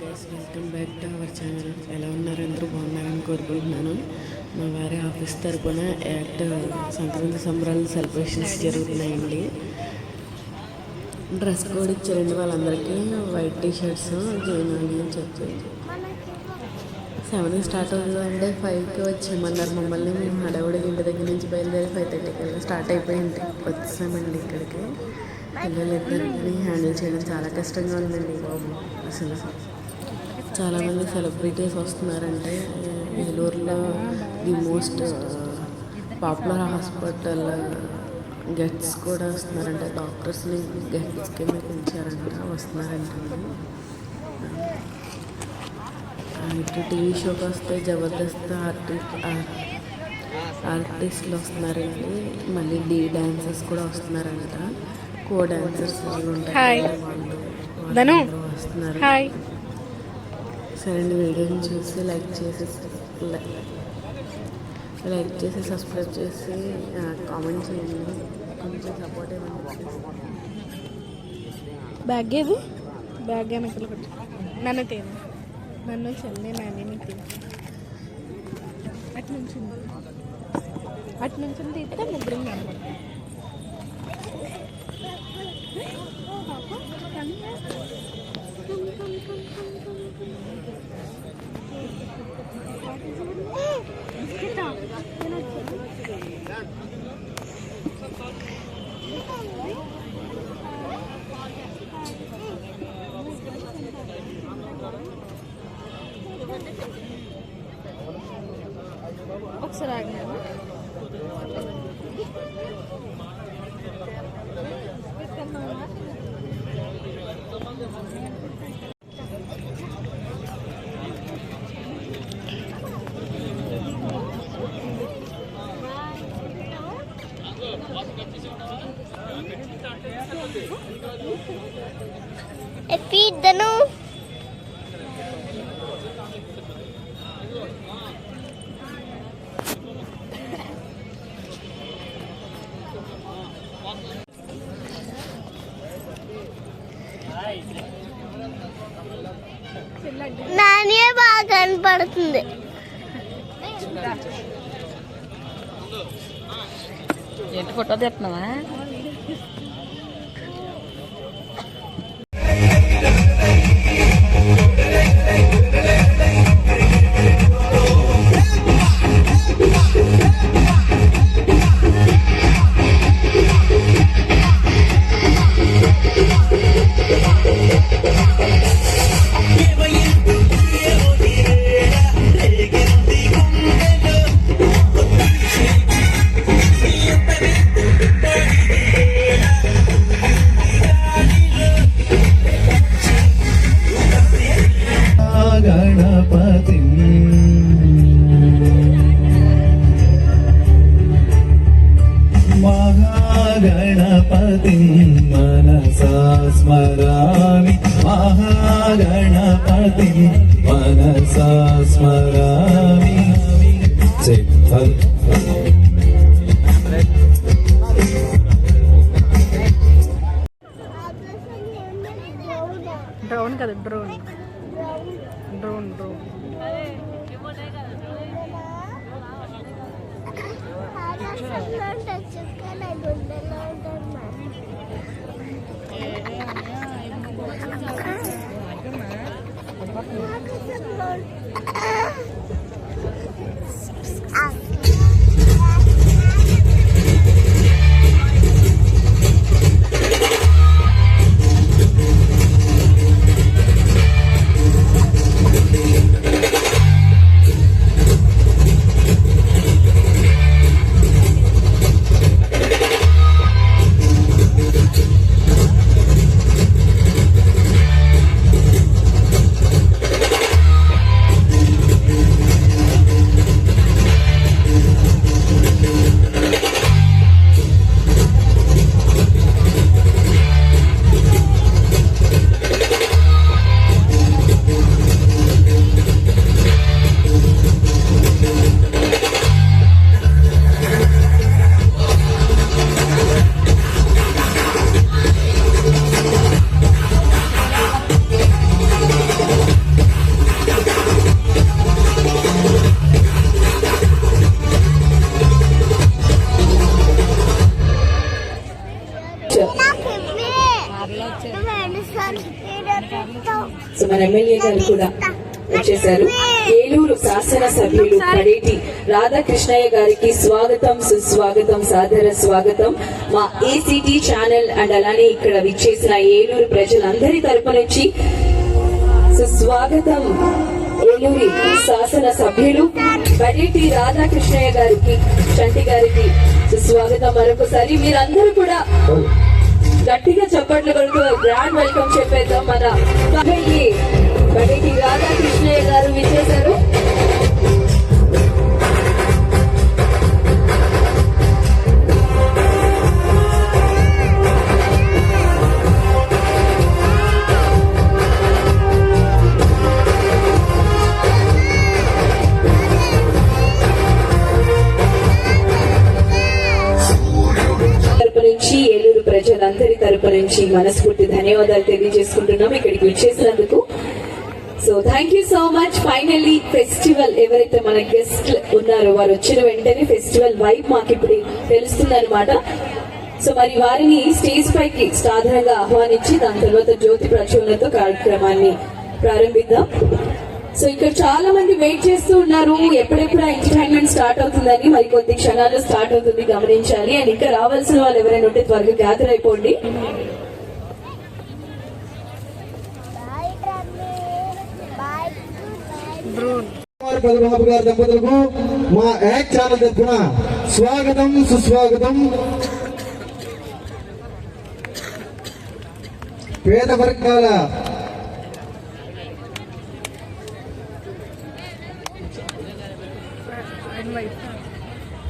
Welcome back to our channel. ఎలా ఉన్నారు? అందరూ బాగున్నారని కోరుకుంటున్నాను. మా వారి ఆఫీస్ తరపున సంక్రాంతి సంబరాలు సెలబ్రేషన్స్ జరుగుతున్నాయండి. డ్రెస్ కోడ్ ఇచ్చారండి వాళ్ళందరికీ. వైట్ టీషర్ట్స్ జైనాలి అని చెప్పి 7 స్టార్ట్ అవుతుందంటే 5కి వచ్చామన్నారు మమ్మల్ని. మేము హడావుడికి ఇంటి దగ్గర నుంచి బయలుదేరి 5:30 స్టార్ట్ అయిపోయింది. వచ్చామండి ఇక్కడికి. పిల్లలిద్దరిని హ్యాండిల్ చేయడం చాలా కష్టంగా ఉందండి బాబు. అసలు చాలామంది సెలబ్రిటీస్ వస్తున్నారంటే ఏలూరులో the most popular hospital guests కూడా వస్తున్నారంటే డాక్టర్స్ని గెస్ట్స్ కింద పెంచారంట, వస్తున్నారంట. ఇటు టీవీ షోకి వస్తే జబర్దస్త్ ఆర్టిస్టులు వస్తున్నారండి. మళ్ళీ డాన్సర్స్ కూడా వస్తున్నారంట. కో డాన్సర్స్ వాళ్ళు ఉంటారు, వాళ్ళు వస్తున్నారు. సరే అండి, వీడియోని చూసి లైక్ చేసి సబ్స్క్రైబ్ చేసి కామెంట్ చేయండి. కొంచెం సపోర్ట్ ఇవ్వండి. బ్యాగ్ ఏది? బ్యాగ్ వెనకాల పెట్టి నన్ను తేను, నన్ను చెల్లి నాని అటు నుంచి తీస్తే ముగ్గురు ఒకసారి ఆగినాను. ఎత్తిద్దను నానే బాగా కనపడుతుంది. ఏంటి ఫోటో తీస్తున్నావా? गणपति मनसा स्मरामि, महागणपति मनसा स्मरामि. డ్రోన్ కదా, డ్రోన్ డ్రోన్ డ్రోన్ సో మన ఎమ్మెల్యే గారు కూడా వచ్చేసారు. ఏలూరు శాసన సభ్యులు పడేటి రాధాకృష్ణయ్య గారికి స్వాగతం, సుస్వాగతం, సాదర స్వాగతం మా ఏసీటీ ఛానల్ అండ్ అలానే ఇక్కడ విచ్చేసిన ఏలూరు ప్రజలందరి తరపు నుంచి సుస్వాగతం. ఏలూరి శాసన సభ్యులు పడేటి రాధాకృష్ణయ్య గారికి, చంటి గారికి సుస్వాగతం. మరొకసారి మీరందరూ కూడా గట్టిగా చప్పట్లు కొడుతూ గ్రాండ్ వెల్కమ్ చెప్పేద్దాం. మన పడేటి రాధాకృష్ణయ్య గారు విచ్చేశారు. నుంచి ఏలూరు ప్రజలందరి తరపు నుంచి మనస్ఫూర్తి ధన్యవాదాలు తెలియజేసుకుంటున్నాం ఇక్కడికి వచ్చేసినందుకు. So thank you so much. Finally festival ఎవరైతే మన గెస్ట్ ఉన్నారో వారు వచ్చిన వెంటనే ఫెస్టివల్ వైబ్ మాకు ఇప్పుడు తెలుస్తుంది అనమాట. సో మరి వారిని స్టేజ్ పైకి సాధారణంగా ఆహ్వానించి దాని తర్వాత జ్యోతి ప్రజ్వలనతో కార్యక్రమాన్ని ప్రారంభిద్దాం. సో ఇక్కడ చాలా మంది వెయిట్ చేస్తూ ఉన్నారు ఎప్పుడెప్పుడు ఎంటర్టైన్మెంట్ స్టార్ట్ అవుతుందని. మరి కొద్ది క్షణాలు స్టార్ట్ అవుతుంది, గమనించాలి. అండ్ ఇంకా రావాల్సిన వాళ్ళు ఎవరైనా ఉంటే త్వరగా గ్యాదర్ అయిపోండి. బాబు గారి దంపతులకు మా యాక్ట్ ఛానల్ తరఫున స్వాగతం, సుస్వాగతం.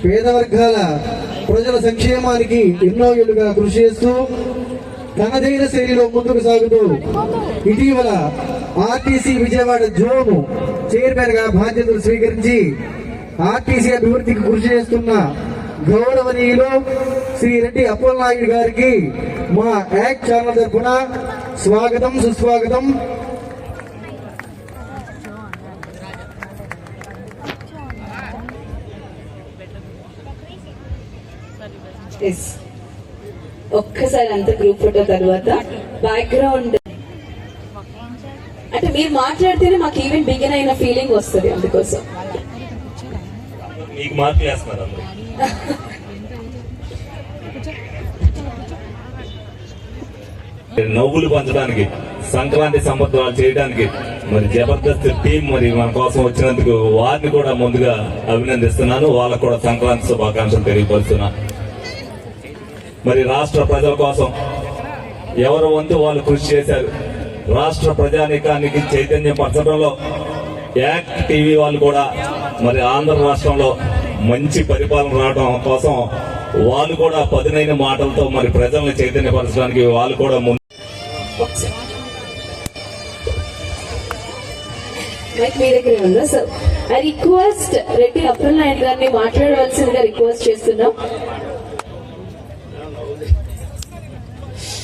పేద వర్గాల ప్రజల సంక్షేమానికి ఎన్నో ఏళ్లుగా కృషి చేస్తూ తనదైన శైలిలో ముందుకు సాగుతూ ఇటీవల ఆర్టీసీ విజయవాడ జోన్ చైర్మన్ గా బాధ్యతలు స్వీకరించి ఆర్టీసీ అభివృద్ధికి కృషి చేస్తున్న గౌరవనీయులు శ్రీ రెడ్డి అప్పలనాయుడు గారికి మా యాక్ట్ ఛానల్ తరఫున స్వాగతం, సుస్వాగతం. ఒక్కసారి అంత గ్రూప్ ఫోటో తర్వాత బ్యాక్గ్రౌండ్ అంటే మీరు మాట్లాడితేనే మాకు ఈవెంట్ బిగిన్ అయిన ఫీలింగ్ వస్తుంది. అందుకోసం మీకు మార్కులు వేస్తున్నారు అందరూ. నవ్వులు పంచడానికి, సంక్రాంతి సంబద్ధాలు చేయడానికి మరి జబర్దస్త్ టీం మరి మన కోసం వచ్చినందుకు వారిని కూడా ముందుగా అభినందిస్తున్నాను. వాళ్ళకు కూడా సంక్రాంతి శుభాకాంక్షలు తెలియపరుస్తున్నాను. మరి రాష్ట్ర ప్రజల కోసం ఎవరు వంతు వాళ్ళు కృషి చేశారు. రాష్ట్ర ప్రజానీకానికి చైతన్యం పరచడంలో యాక్ట్ టీవీ వాళ్ళు కూడా మరి ఆంధ్ర రాష్ట్రంలో మంచి పరిపాలన రావడం కోసం వాళ్ళు కూడా పదునైన మాటలతో మరి ప్రజల్ని చైతన్యపరచడానికి వాళ్ళు కూడా మీ దగ్గర ఉందా sir? I request Reddy Appalanaidu గారిని మాట్లాడవలసిందిగా రిక్వెస్ట్ చేస్తున్నాం.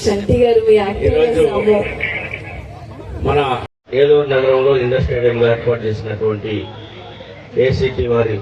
చంటి గారు మీ యాక్టివ్ మన ఏలూరు నగరంలో ఇండోర్ స్టేడియంలో ఏర్పాటు చేసినటువంటి ఏసీటీ వారి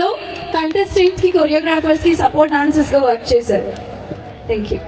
లో కంటెస్టెంట్స్ కి, కొరియోగ్రాఫర్స్ కి సపోర్ట్ డాన్సర్స్ గా వర్క్ చేశారు. Thank you.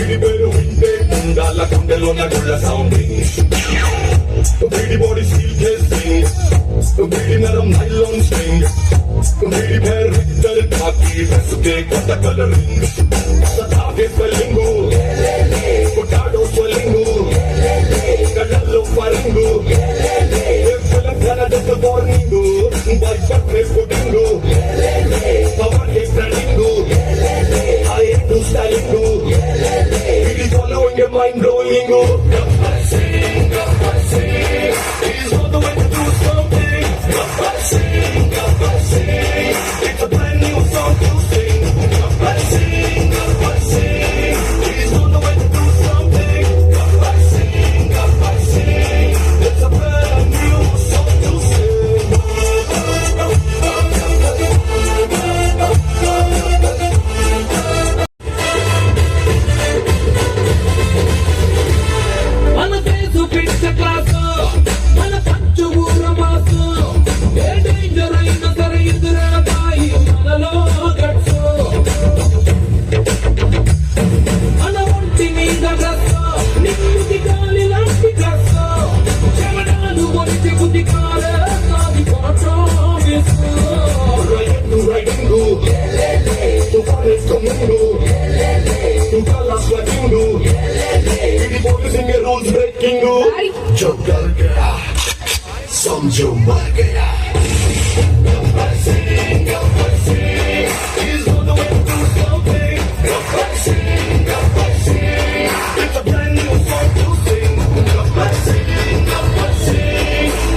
వీడి పేరు వింటే గుండాల గుండెలోన గుళ్ళ సౌండింగ్ వీడి బాడీ స్టీల్ కేసింగ్ వీడి నరం నైలాన్ స్ట్రింగ్ వీడి పేరు విక్టర్ కాకి వెసుకే కొత్త కలరింగ్ సతాగే స్వెల్లింగు పొటాటో స్వెల్లింగు కళ్ళల్లో ఫరింగు తెలంగాణ జస్ట్ వార్నింగు బైపర్ face putting power a standing I ain't no stylingu it is following your mind blowingu he's on the way to do something it's a brand new song to sing he's on the way to do something it's a brand new song to sing మన దేశు పిచ్చ class మన పంచు ఊర mass ఏ danger అయినా సరే ఎదురవుతాయి మనలో గట్సు మన ఒంటి మీద డ్రెస్సు నిమ్ముది గాలి లాంటి డ్రెస్సు చెమడాలు ఒలిచి బుద్ధి కాలే నాది కాంట్రామిస్సు riding tu pares comigo tu calas flaquingo ఇది పోలీసింగ్ రూల్స్ బ్రేకింగ్ जो कर गया समझो मर गया He's on the way to do something it's a brand new song to sing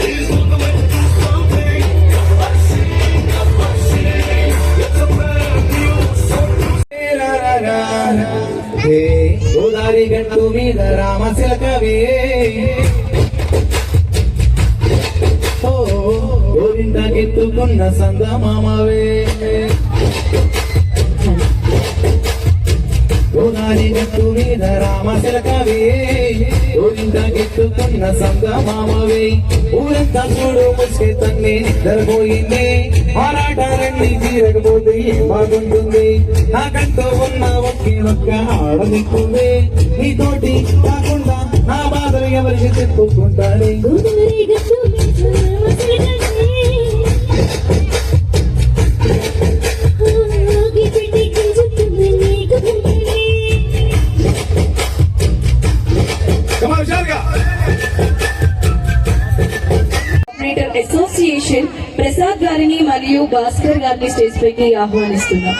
He's on the way to do something it's a brand new song to Godari గట్టు మీద రామశిలకవే ఓ గోరింటకెత్తుకున్న సందమామవే గోదారి గట్టు మీద రామశిలకవే గోరింటకెత్తుకున్న సందమామవే ఊరంతా చూడు ముసుకే తన్నే నిద్రపోయింది ఆరాటాలన్నీ తీరకపోతే ఏం బాగుంటుంది నాకంటూ ఉన్న ఒకే ఒక్క ఆడదిక్కుంది నీతోటి కాకుండా నా బాధలు ఎవరికి చెప్పుకుంటానే ఆపరేటర్ అసోసియేషన్ ప్రసాద్ గారిని మరియు భాస్కర్ గారిని స్టేజ్ పైకి ఆహ్వానిస్తున్నాం.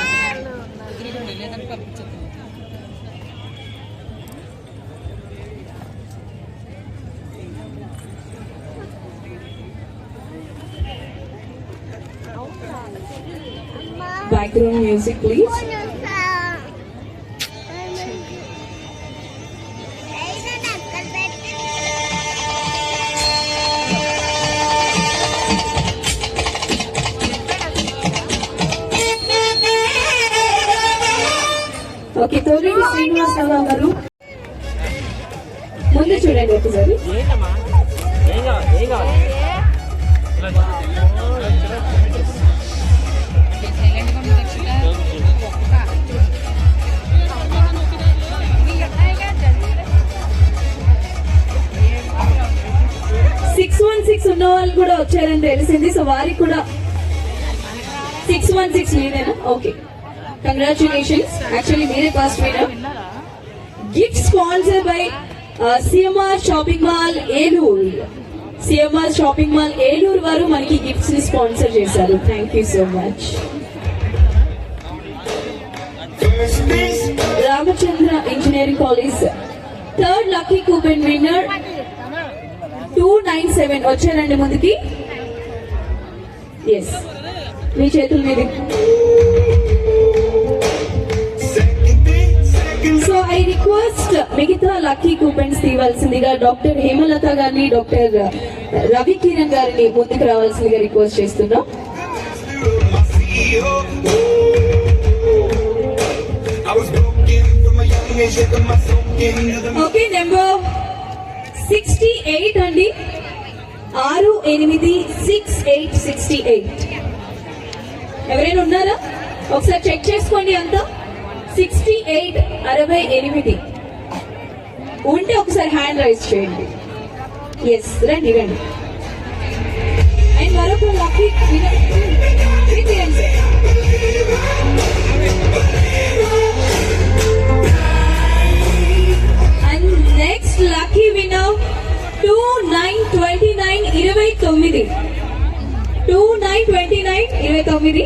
Background music please. Okay, Toleti Srinivasarao గారు ముందు చూడండి ఒకసారి. ఉన్న వాళ్ళు కూడా వచ్చారని తెలిసింది. సో వారికి కూడా 616 మీరేనా? Okay, congratulations. యాక్చువల్లీ మీరే first winner. Gift sponsor by CMR shopping mall Eluru. CMR shopping mall Eluru వారు మనకి గిఫ్ట్స్ ని స్పాన్సర్ చేశారు. Thank you so much. Ramachandra engineering college third lucky coupon winner 297 వచ్చారండి ముందుకి. ఎస్, మీ చేతుల మీద. సో ఐ రిక్వెస్ట్ మిగతా లక్కీ కూపన్స్ తీవాల్సిందిగా డాక్టర్ హేమలత గారిని, డాక్టర్ రవి కిరణ్ గారిని ముందుకు రావాల్సిందిగా రిక్వెస్ట్ చేస్తున్నాం. ఓకే, నెంబర్ 68 అండి, 6868. ఎవరైనా ఉన్నారా? ఒకసారి చెక్ చేసుకోండి. అంతా 6868. ఉంటే ఒకసారి హ్యాండ్ రైజ్ చేయండి. ఎస్, రండి రండి. అండ్ మరొక lucky and next lucky winner 2929 2929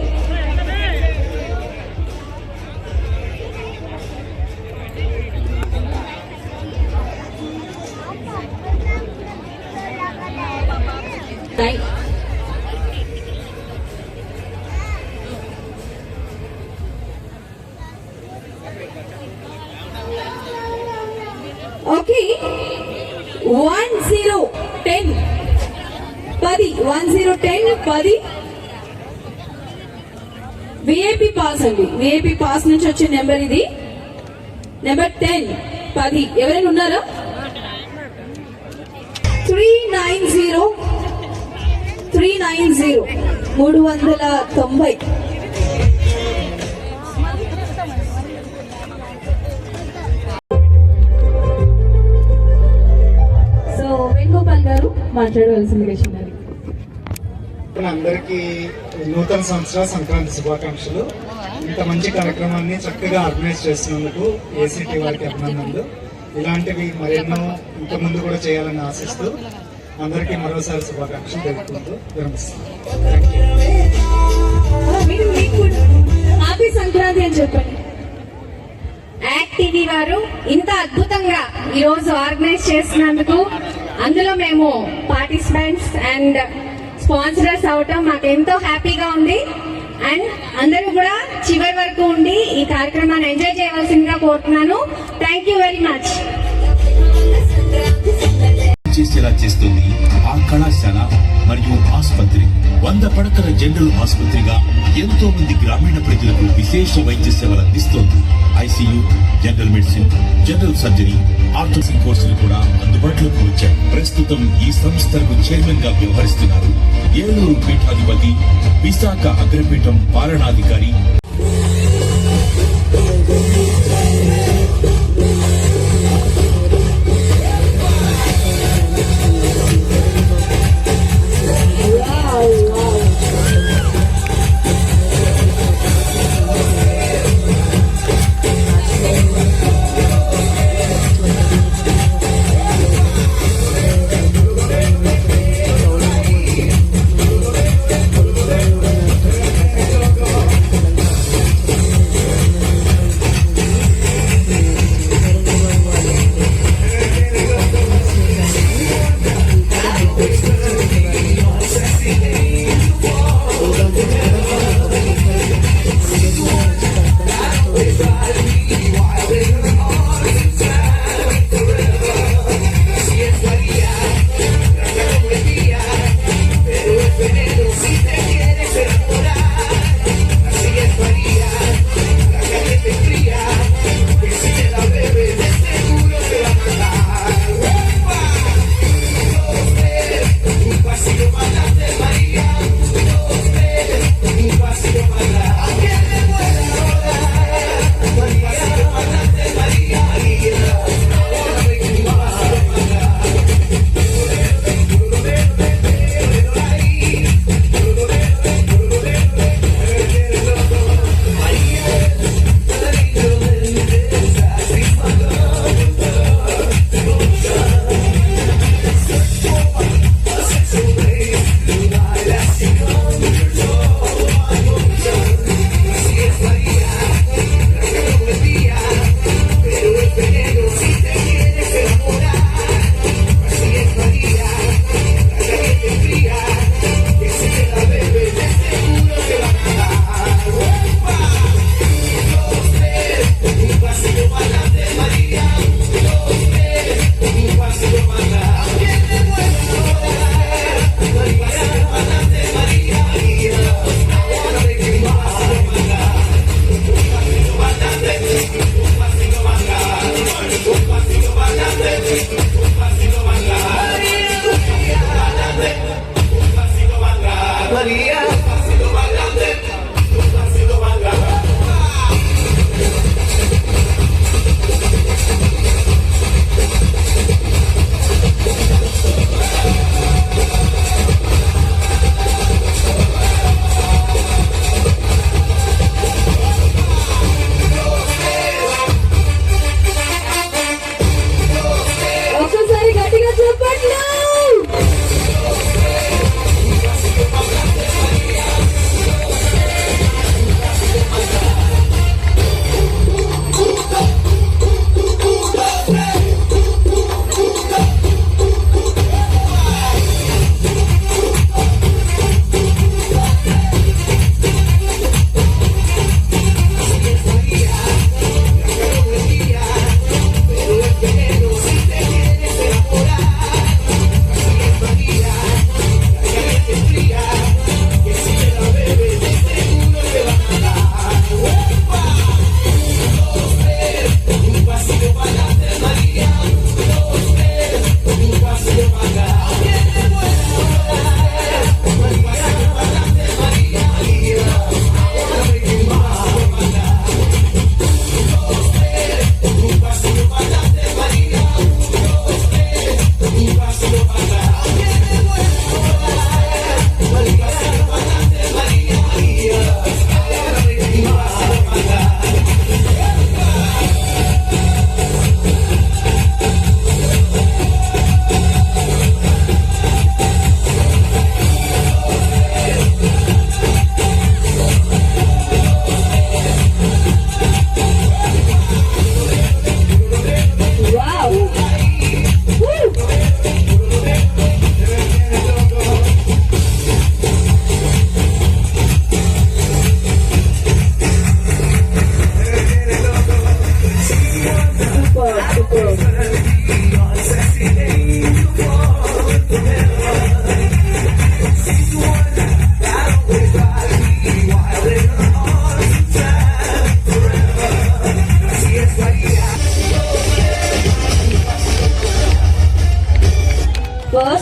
okay 1010 VIP pass అండి. విఐపి పాస్ నుంచి వచ్చే నెంబర్ ఇది. నెంబర్ 10 ఎవరైనా ఉన్నారా? 390 390. సో వేణుగోపాల్ గారు మాట్లాడవలసింది విషయం. అందరికీ నూతన సంవత్సర సంక్రాంతి శుభాకాంక్షలు. ఇంత మంచి కార్యక్రమాన్ని చక్కగా ఆర్గనైజ్ చేస్తున్నందుకు ఏసీటీ వారికి అభినందనలు. ఇలాంటివి మరెన్నో ఇంత ముందు కూడా చేయాలని ఆశిస్తూ అందరికీ మరోసారి శుభాకాంక్షలు తెలుపుకుంటూ విరమిస్తున్నాను. హ్యాపీ సంక్రాంతి అని చెప్పండి. యాక్ట్ టీవీ వారు ఇంత అద్భుతంగా ఈ రోజు ఆర్గనైజ్ చేసినందుకు, అందులో మేము పార్టిసిపెంట్స్ అండ్ స్పాన్సరర్స్ అవటం మాకు ఎంతో హ్యాపీగా ఉంది. అండ్ అందరూ కూడా చివరి వరకు ఉండి ఈ కార్యక్రమాన్ని ఎంజాయ్ చేయవలసిందిగా కోరుతున్నాను. Thank you very much. చేసేలా చేస్తుంది ఆ కళాశాల మరియు ఆసుపత్రి. 100 పడకల జనరల్ ఆసుపత్రిగా ఎంతో మంది గ్రామీణ ప్రజలకు విశేష వైద్య సేవలు అందిస్తోంది. ICU, general medicine, general surgery, orthopaedic కోర్సులు కూడా అందుబాటులోకి వచ్చాయి. ప్రస్తుతం ఈ సంస్థలకు చైర్మన్ గా వ్యవహరిస్తున్నారు ఏలూరు పీఠాధిపతి, విశాఖ అగ్రపీఠం పాలనాధికారి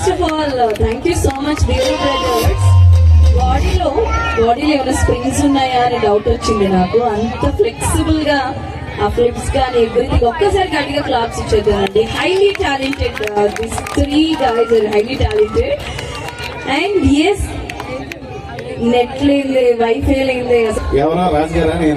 first of all thank you so much Devar brothers. బాడీలో ఏమైనా స్ప్రింగ్స్ ఉన్నాయా అని డౌట్ వచ్చింది నాకు. అంత ఫ్లెక్సిబుల్ గా ఆ ఫ్లిప్స్ కానీ ఎవ్రీథింగ్ ఒక్కసారి గట్టిగా క్లాప్స్ ఇచ్చేద్దామండి. Highly talented, this 3 guys are highly talented. And yes, net లేదే, వైఫై లేదే. ఎవరో రాజుగారా